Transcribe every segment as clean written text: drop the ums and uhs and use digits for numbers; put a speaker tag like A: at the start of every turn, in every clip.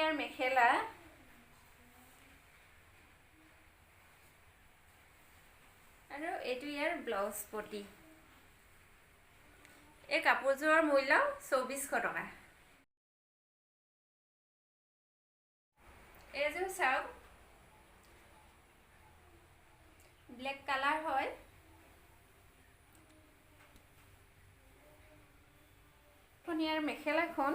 A: এখনীয়াৰ মেখেলা আৰু এইটো ইয়াৰ ব্লাউজ পটি। এই কাপোৰযোৰৰ মূল্য 2400 টকা। এইযোৰ চাওক, ব্লেক কালাৰ হয়। এখনীয়াৰ মেখেলাখন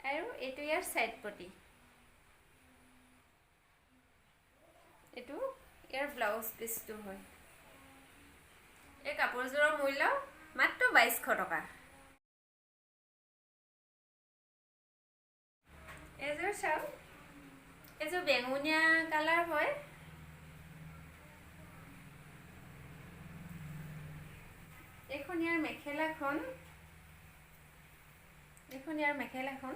A: আৰু এইটো ইয়াৰ সাইড পটি। এইটো ইয়াৰ ব্লাউজ পিচটো হয়। এই কাপোৰযোৰৰ মূল্য মাত্ৰ 2200 টকা। এইযোৰ চাওক, এইযোৰ বেঙুনীয়া কালাৰ হয়। এইখনীয়াৰ মেখেলাখন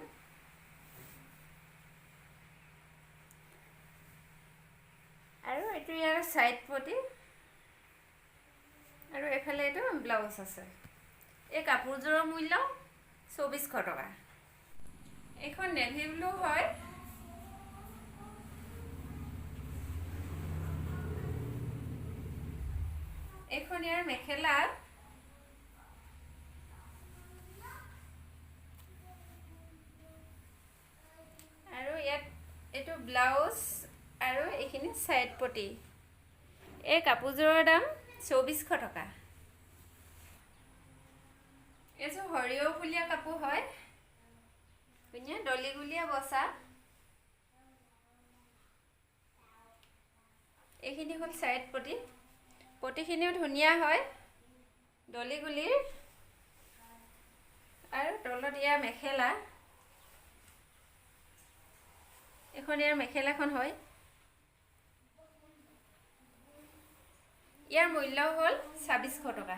A: আৰু এইটো ইয়াৰ সাইড পটি আৰু এফালে এইটো ব্লাউজ আছে। এই কাপোৰযোৰৰ মূল্য 2400 টকা। এইখন নেভি ব্লু হয়। এইখন ইয়াৰ মেখেলা আৰু ইয়াত এইটো ব্লাউজ আৰু এইখিনি সাইড পটি। এই কাপোৰযোৰৰ দাম 2400 টকা। এইযোৰ সৰিয়হফুলীয়া কাপোৰ হয়, ধুনীয়া দলিগুলীয়া বচা। এইখিনি হ'ল সাইড পটি। পটিখিনিও ধুনীয়া হয়, দলিগুলিৰ। আৰু তলত ইয়াৰ মেখেলা, এখন ইয়াৰ মেখেলাখন হয়। ইয়াৰ মূল্য হ'ল 2600 টকা।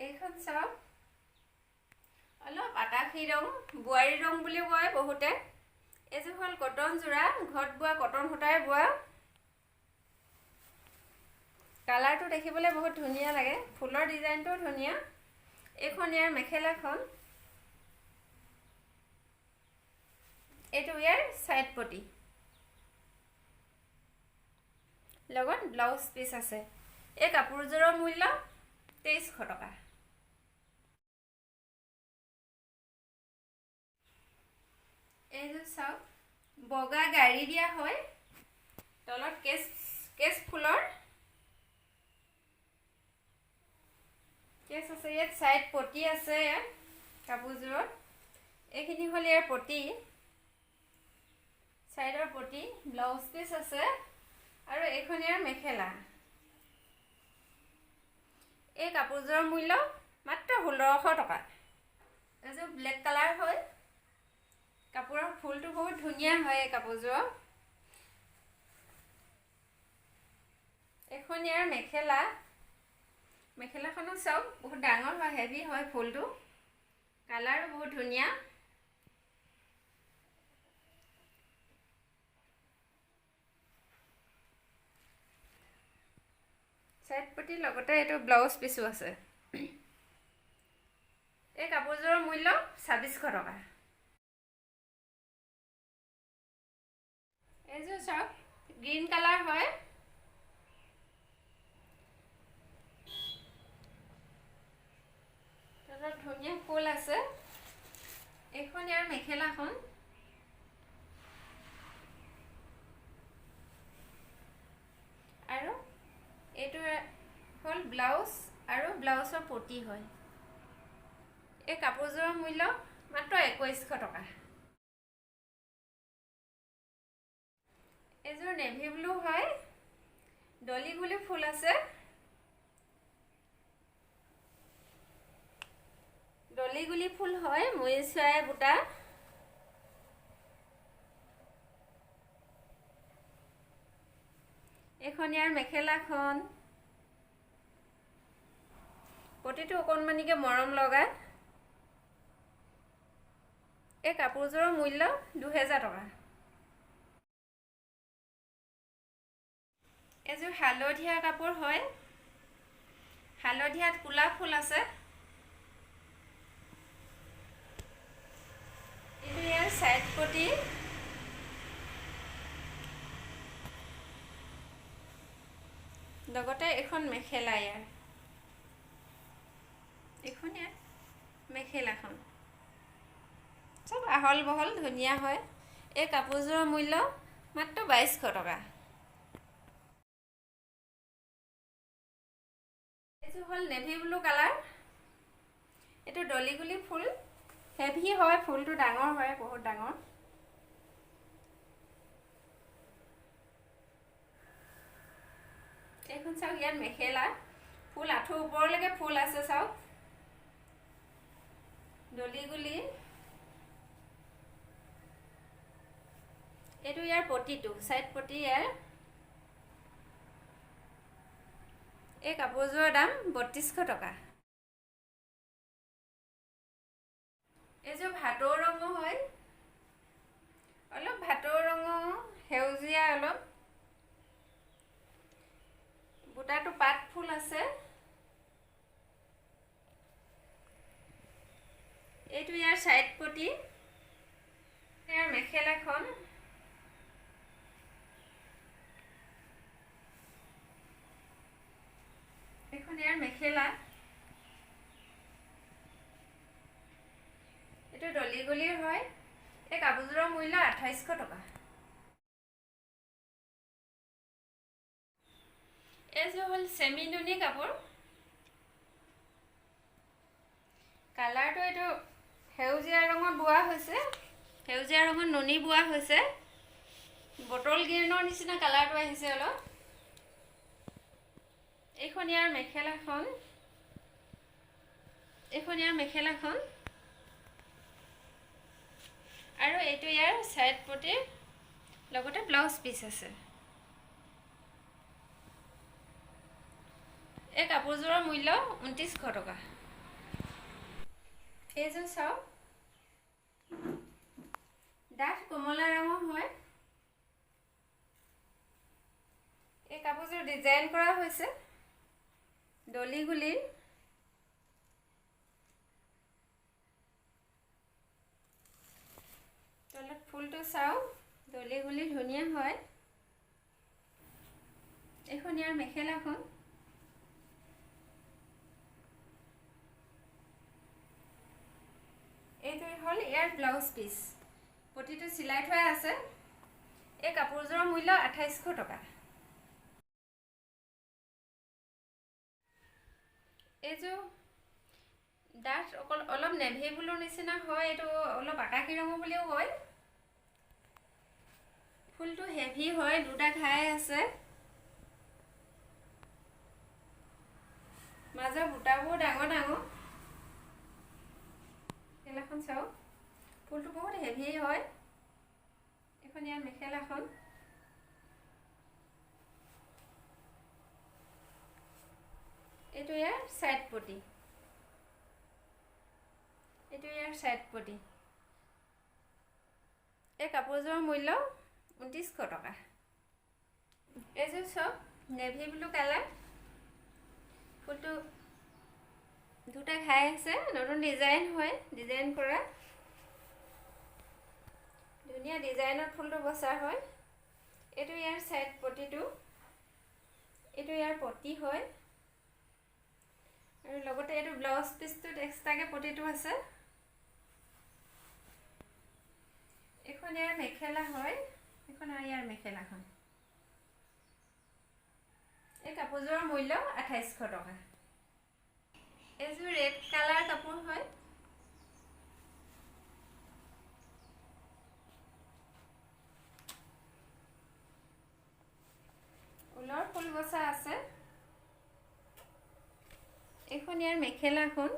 A: এইখন চাওক, অলপ আকাশী ৰং, বোৱাৰী ৰং বুলি কয় বহুতে। এইযোৰ হ'ল কটন যোৰা, ঘৰত বোৱা কটন সূতাৰে বোৱা। কালাৰটো দেখিবলৈ বহুত ধুনীয়া লাগে, ফুলৰ ডিজাইনটোও ধুনীয়া। এইখন ইয়াৰ মেখেলাখন, এইটো ইয়াৰ সাইড পটি, লগত ব্লাউজ পিচ আছে। এই কাপোৰযোৰৰ মূল্য 2300 টকা। এইযোৰ চাওক, বগা গাড়ী দিয়া হয়, তলত কেচ ফুলৰ কেচ আছে। ইয়াত সাইড পটি আছে কাপোৰযোৰত। এইখিনি হ'ল ইয়াৰ পটি, সাইডৰ পটি, ব্লাউজ পিচ আছে আৰু এইখন ইয়াৰ মেখেলা। এই কাপোৰযোৰৰ মূল্য মাত্ৰ 1600 টকা। এইযোৰ ব্লেক কালাৰ হয়। কাপোৰৰ ফুলটো বহুত ধুনীয়া হয় এই কাপোৰযোৰৰ। এখন ইয়াৰ মেখেলাখনো চাওক, বহুত ডাঙৰ হয়, হেভি হয় ফুলটো। কালাৰো বহুত ধুনীয়া। সাইড পটিৰ লগতে এইটো ব্লাউজ পিচো আছে। এই কাপোৰযোৰৰ মূল্য 2600 টকা। এইযোৰ চাওক, গ্ৰীণ কালাৰ হয়। তাত ধুনীয়া ফুল আছে। এইখন ইয়াৰ মেখেলাখন, আৰু এইটো হ'ল ব্লাউজ আৰু ব্লাউজৰ পটি হয়। এই কাপোৰযোৰৰ মূল্য মাত্ৰ 2100 টকা। এইযোৰ নেভি ব্লু হয়, দলিগুলি ফুল আছে। দলিগুলি ফুল হয়, ময়ূৰ চৰাই বুটা। এইখন ইয়াৰ মেখেলাখন, পটিটো অকণমানিকে মৰম লগা। এই কাপোৰযোৰৰ মূল্য 2000 টকা। এইযোৰ হালধীয়া কাপোৰ হয়, হালধীয়াত ক'লা ফুল আছে। এইটো ইয়াৰ চাইড পটি। লগতে এখন মেখেলা ইয়াৰ। এইখন ইয়াৰ মেখেলাখন চব আহল বহল ধুনীয়া হয়। এই কাপোৰযোৰৰ মূল্য মাত্ৰ 2200 টকা। এইটো হ'ল নেভি ব্লু কালাৰ। এইটো ডলিগুলি ফুল, হেভি হয়, ফুলটো ডাঙৰ হয়, বহুত ডাঙৰ। এইখন চাওক, ইয়াত মেখেলা ফুল আঁঠুৰ ওপৰলৈকে ফুল আছে চাওক। ডলিগুলি। এইটো ইয়াৰ পটিটো, চাইড পটি ইয়াৰ। এই কাপোৰযোৰৰ দাম 3200 টকা। এইযোৰ ভাটৌ ৰঙৰ হয়, অলপ ভাটৌ ৰঙৰ, সেউজীয়া অলপ। বুটাটো পাত ফুল আছে। এইটো ইয়াৰ চাইড পটি। ইয়াৰ মেখেলাখন। এইখন ইয়াৰ মেখেলা। এইটো ডলিগুলিৰ হয়। এই কাপোৰযোৰৰ মূল্য 2800 টকা। এইযোৰ হ'ল চেমি নুনি কাপোৰ। কালাৰটো এইটো সেউজীয়া ৰঙত বোৱা হৈছে, সেউজীয়া ৰঙত নুনি বোৱা হৈছে। বটল গ্ৰীণৰ নিচিনা কালাৰটো আহিছে অলপ। এইখন ইয়াৰ মেখেলাখন। এইখন ইয়াৰ মেখেলাখন আৰু এইটো ইয়াৰ চাইড পটিৰ লগতে ব্লাউজ পিচ আছে। এই কাপোৰযোৰৰ মূল্য 2900 টকা। এইযোৰ চাওক, ডাঠ কমলা ৰঙৰ হয়। এই কাপোৰযোৰ ডিজাইন কৰা হৈছে ডলিগুলিৰ। তলত ফুলটো চাওক, ডলিগুলি ধুনীয়া হয়। এইখন ইয়াৰ মেখেলাখন। এইটো হ'ল ইয়াৰ ব্লাউজ পিচ, পটিটো চিলাই থোৱা আছে। এই কাপোৰযোৰৰ মূল্য 2800 টকা। এইযোৰ ডাঠ অলপ নেভি ব্লুৰ নিচিনা হয়। এইটো অলপ আকাশী ৰঙৰ বুলিও কয়। ফুলটো হেভি হয়, দুটা ঘাই আছে। মাজৰ বুটাবোৰ ডাঙৰ ডাঙৰ। মেখেলাখন চাওক, ফুলটো বহুত হেভি হয়। এখন ইয়াৰ মেখেলাখন। এইটো ইয়াৰ চাইড পটি। এইটো ইয়াৰ চাইড পটি। এই কাপোৰযোৰৰ মূল্য 2900 টকা। এইযোৰ চব নেভি ব্লু কালাৰ। ফুলটো দুটা ঘাই আছে, নতুন ডিজাইন হয়, ডিজাইন কৰা। ধুনীয়া ডিজাইনত ফুলটো বচা হয়। এইটো ইয়াৰ চাইড পটিটো। এইটো ইয়াৰ পটি হয় আৰু লগতে এইটো ব্লাউজ পিচটোত এক্সট্ৰাকে পটিটো আছে। এইখন ইয়াৰ মেখেলা হয়। এইখন ইয়াৰ মেখেলাখন। এই কাপোৰযোৰৰ মূল্য 2800 টকা। এইযোৰ ৰেড কালাৰ কাপোৰ হয়। ঊলৰ ফুল বচা আছে। এইখন ইয়াৰ মেখেলাখন।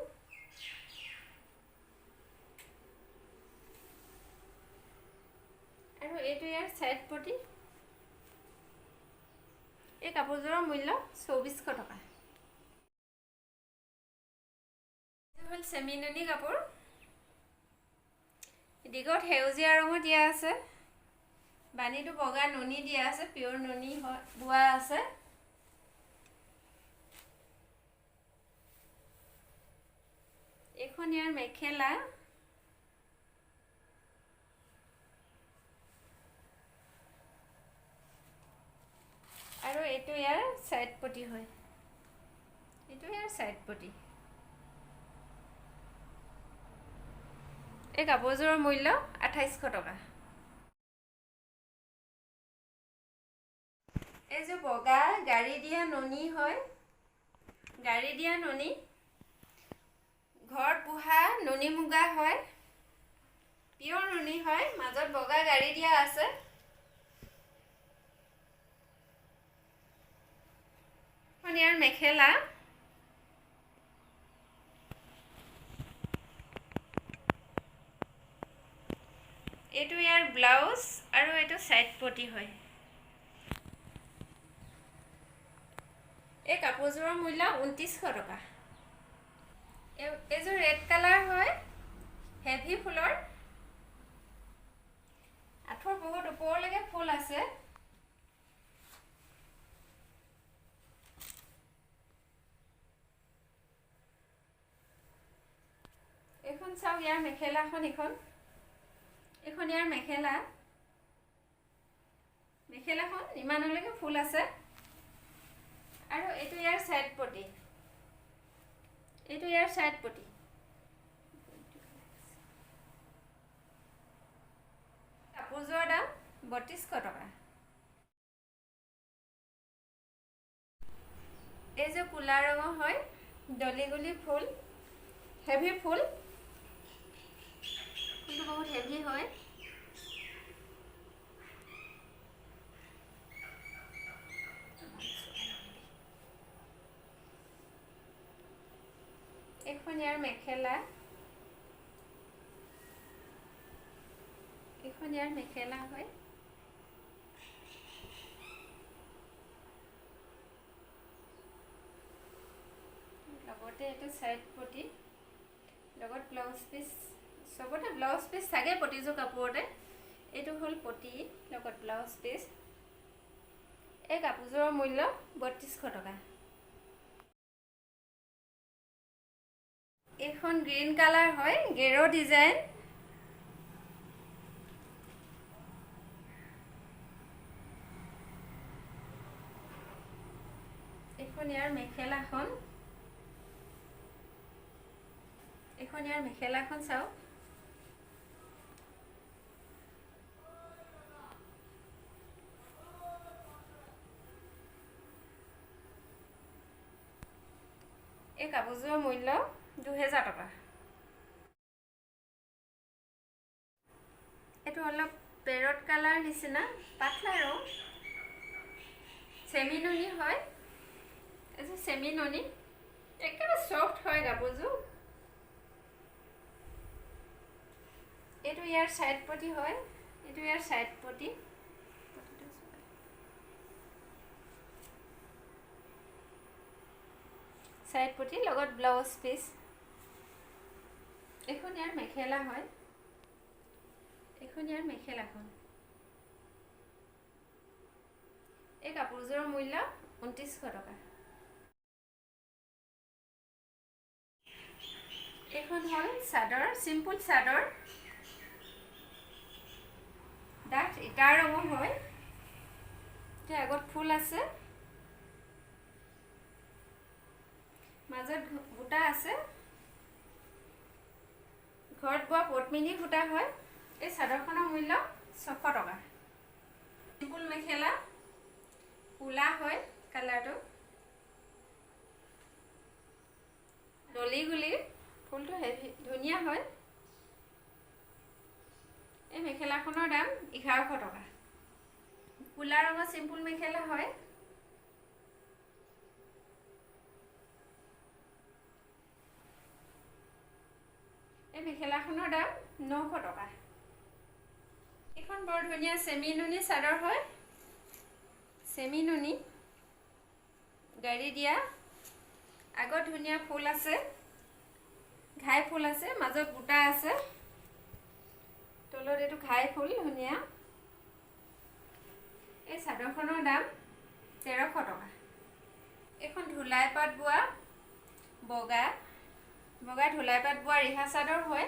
A: আৰু এইটো ইয়াৰ চাইড পটি। এই কাপোৰযোৰৰ মূল্য 2400 টকা। এইটো হ'ল চেমি নুনি কাপোৰ। দীঘত সেউজীয়া ৰঙৰ দিয়া আছে, বানীটো বগা নুনি দিয়া আছে, পিয়ৰ নুনি বোৱা আছে। এইখন ইয়াৰ মেখেলা, আৰু এইটো ইয়াৰ সাইড পটি হয়। এইটো ইয়াৰ সাইড পটি। এই কাপোৰযোৰৰ মূল্য 2800 টকা। এই যে বগা গাড়ী দিয়া ননী হয়, গাড়ী দিয়া ননী, ঘৰত পোহা ননী মুগা হয়, পিয়ৰ ননী হয়, মাজত বগা গাড়ী দিয়া আছে। ইয়াৰ মেখেলা, এইটো ইয়াৰ ব্লাউজ, আৰু এইটো সাইড পটি হয়। এই কাপোৰযোৰৰ মূল্য 2900 টকা। এইযোৰ ৰেড কালাৰ হয়, হেভি ফুলৰ, আঁঠুৰ বহুত ওপৰলৈকে ফুল আছে। এইখন চাওক ইয়াৰ মেখেলাখন, এইখন ইয়াৰ মেখেলা, মেখেলাখন ইমানলৈকে ফুল আছে। আৰু এইটো ইয়াৰ সাইড পটি, এইটো ইয়াৰ সাইড পটি। কাপোৰযোৰৰ দাম 3200 টকা। এই যে কোলা ৰঙৰ হয়, দলি গুলি ফুল, হেভি ফুল, ফুলটো বহুত হেভি হয়। এইখন ইয়াৰ মেখেলা, এইখন ইয়াৰ মেখেলা হয়। লগতে এইটো সাইড পটি, লগত ব্লাউজ পিচ, চবতে ব্লাউজ পিচ থাকে প্ৰতিযোৰ কাপোৰতে। এইটো হ'ল পটি লগত ব্লাউজ পিচ। এই কাপোৰযোৰৰ মূল্য 3200 টকা। এইখন গ্ৰীণ কালাৰ হয়, গেৰো ডিজাইন, এইখন ইয়াৰ মেখেলাখন, এইখন ইয়াৰ মেখেলাখন চাওক। এই কাপোৰযোৰৰ মূল্য 2000 টকা। এইটো অলপ পেৰট কালাৰ নিচিনা, পাতলা ৰং, চেমি ননী হয়। এইটো চেমি ননী, একেবাৰে সফ্ট হয় কাপোৰযোৰ। এইটো ইয়াৰ সাইড পটি হয়, এইটো ইয়াৰ সাইড পটি। সাইড পটি লগত ব্লাউজ পিচ। এইখন ইয়াৰ মেখেলা হয়, এইখন ইয়াৰ মেখেলাখন। এই কাপোৰযোৰৰ মূল্য 2900 টকা। এইখন হ'ল চাদৰ, চিম্পুল চাদৰ, ডাঠ ইটাৰ ৰঙৰ হয়। এতিয়া আগত ফুল আছে, মাজত বুটা আছে, ঘৰত বোৱা পদ্মিনী সূতা হয়। এই চাদৰখনৰ মূল্য 600 টকা। চিম্পুল মেখেলা, কোলা হয় কালাৰটো, দলি গুলি, ফুলটো হেভি ধুনীয়া হয়। এই মেখেলাখনৰ দাম 1100 টকা। কোলা ৰঙৰ চিম্পুল মেখেলা হয়। এই মেখেলাখনৰ দাম 900 টকা। এইখন বৰ ধুনীয়া চেমি নুনি চাদৰ হয়, চেমি নুনি, গাড়ী দিয়া, আগত ধুনীয়া ফুল আছে, ঘাই ফুল আছে, মাজত বুটা আছে, তলত এইটো ঘাই ফুল ধুনীয়া। এই চাদৰখনৰ দাম 1300 টকা। এইখন ধুলাই পাত বোৱা বগা বগা ঢোলাই পাত বোৱা ৰিহা চাদৰ হয়।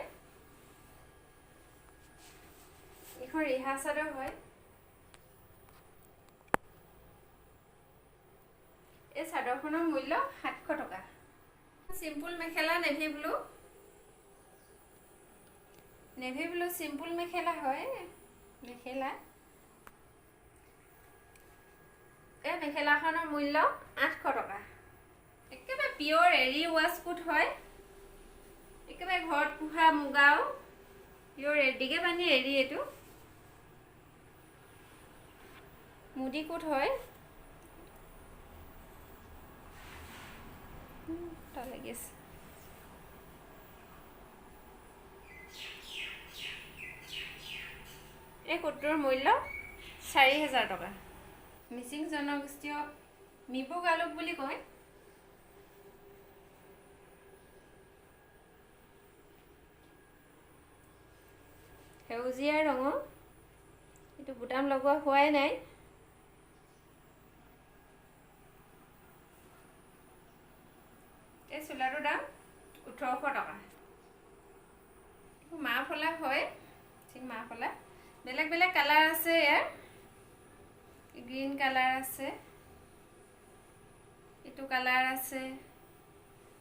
A: এইখন ৰিহা চাদৰ হয়। এই চাদৰখনৰ মূল্য 700 টকা। চিম্পুল মেখেলা নেভি ব্লু চিম্পুল মেখেলা হয়। মেখেলা এই মেখেলাখনৰ মূল্য 800 টকা। একেবাৰে পিয়ৰ এৰী ৱাছকোট হয়। একেবাৰে ঘৰত পোহা মুগাও পিয়ৰ এডিকে পানী এৰী। এইটো মুদি কোট হয়। লাগি আছে। এই কোটটোৰ মূল্য 4000 টকা। মিচিং জনগোষ্ঠীয় মিবু গালুক বুলি কয়। সেউজীয়া ৰঙৰ, এইটো বুটাম লগোৱা হোৱাই নাই। এই চোলাটোৰ দাম 1800 টকা। মাফলা হয়, ঠিক মাফলা। বেলেগ বেলেগ কালাৰ আছে ইয়াৰ। গ্ৰীণ কালাৰ আছে, এইটো কালাৰ আছে,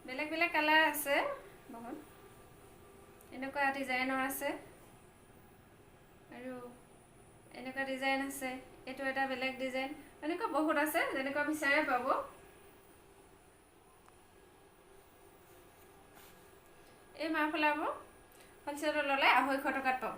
A: বেলেগ বেলেগ কালাৰ আছে বহুত। এনেকুৱা ডিজাইনৰ আছে আৰু এনেকুৱা ডিজাইন আছে। এইটো এটা বেলেগ ডিজাইন। এনেকুৱা বহুত আছে, যেনেকুৱা বিচাৰে পাব। এই মাফলাবোৰ হ'লচেলত ল'লে 250 টকাত পাব।